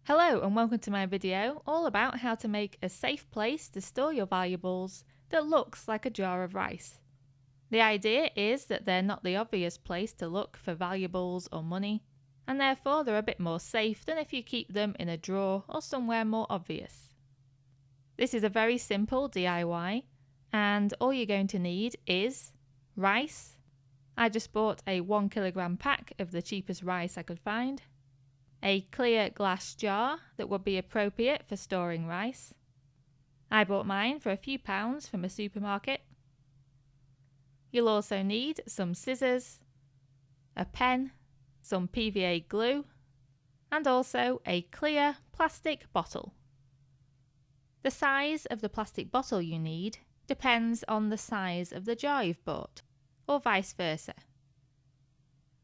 Hello and welcome to my video all about how to make a safe place to store your valuables that looks like a jar of rice. The idea is that they're not the obvious place to look for valuables or money, and therefore they're a bit more safe than if you keep them in a drawer or somewhere more obvious. This is a very simple DIY, and all you're going to need is rice. I just bought a 1 kilogram pack of the cheapest rice I could find. A clear glass jar that would be appropriate for storing rice. I bought mine for a few pounds from a supermarket. You'll also need some scissors, a pen, some PVA glue, and also a clear plastic bottle. The size of the plastic bottle you need depends on the size of the jar you've bought, or vice versa.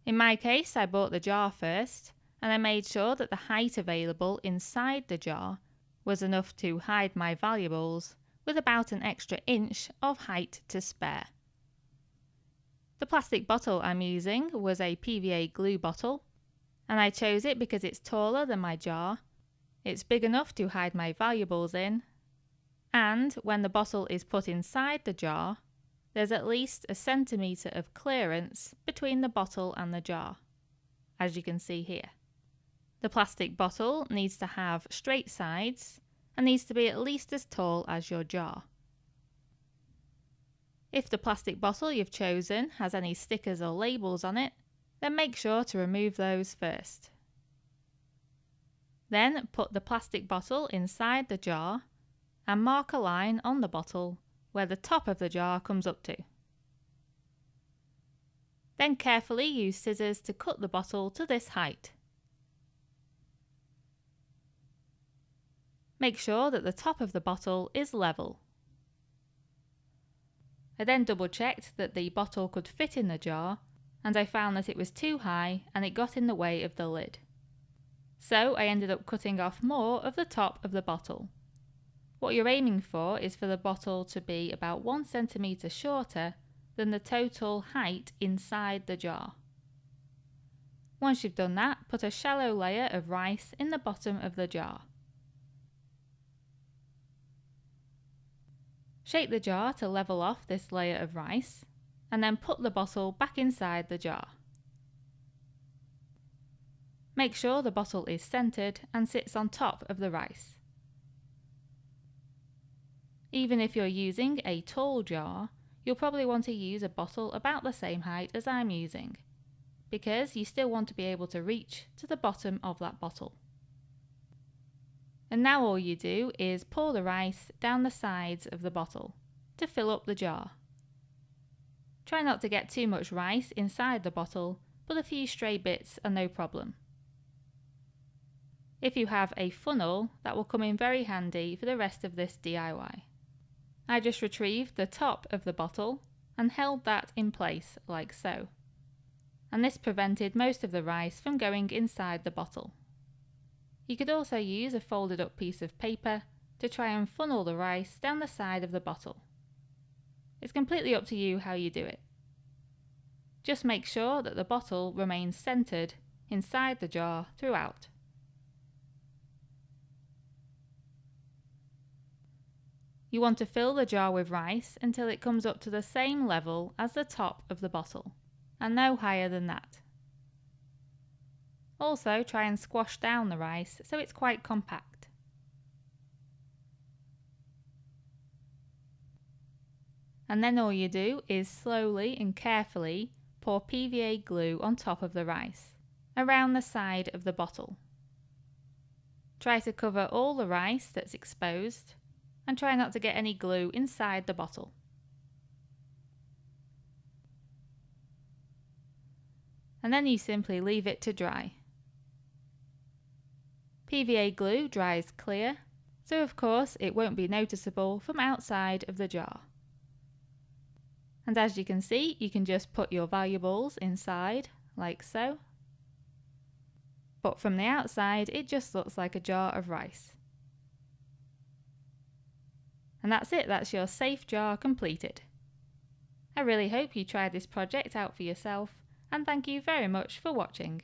In my case, I bought the jar first, and I made sure that the height available inside the jar was enough to hide my valuables with about an extra inch of height to spare. The plastic bottle I'm using was a PVA glue bottle, and I chose it because it's taller than my jar, it's big enough to hide my valuables in, and when the bottle is put inside the jar, there's at least a centimetre of clearance between the bottle and the jar, as you can see here. The plastic bottle needs to have straight sides and needs to be at least as tall as your jar. If the plastic bottle you've chosen has any stickers or labels on it, then make sure to remove those first. Then put the plastic bottle inside the jar and mark a line on the bottle where the top of the jar comes up to. Then carefully use scissors to cut the bottle to this height. Make sure that the top of the bottle is level. I then double checked that the bottle could fit in the jar, and I found that it was too high and it got in the way of the lid. So I ended up cutting off more of the top of the bottle. What you're aiming for is for the bottle to be about 1 centimetre shorter than the total height inside the jar. Once you've done that, put a shallow layer of rice in the bottom of the jar. Shake the jar to level off this layer of rice, and then put the bottle back inside the jar. Make sure the bottle is centered and sits on top of the rice. Even if you're using a tall jar, you'll probably want to use a bottle about the same height as I'm using, because you still want to be able to reach to the bottom of that bottle. And now all you do is pour the rice down the sides of the bottle to fill up the jar. Try not to get too much rice inside the bottle, but a few stray bits are no problem. If you have a funnel, that will come in very handy for the rest of this DIY. I just retrieved the top of the bottle and held that in place like so. And this prevented most of the rice from going inside the bottle. You could also use a folded up piece of paper to try and funnel the rice down the side of the bottle. It's completely up to you how you do it. Just make sure that the bottle remains centered inside the jar throughout. You want to fill the jar with rice until it comes up to the same level as the top of the bottle, and no higher than that. Also, try and squash down the rice so it's quite compact. And then all you do is slowly and carefully pour PVA glue on top of the rice, around the side of the bottle. Try to cover all the rice that's exposed, and try not to get any glue inside the bottle. And then you simply leave it to dry. PVA glue dries clear, so of course it won't be noticeable from outside of the jar. And as you can see, you can just put your valuables inside, like so. But from the outside, it just looks like a jar of rice. And that's it, that's your safe jar completed. I really hope you try this project out for yourself, and thank you very much for watching.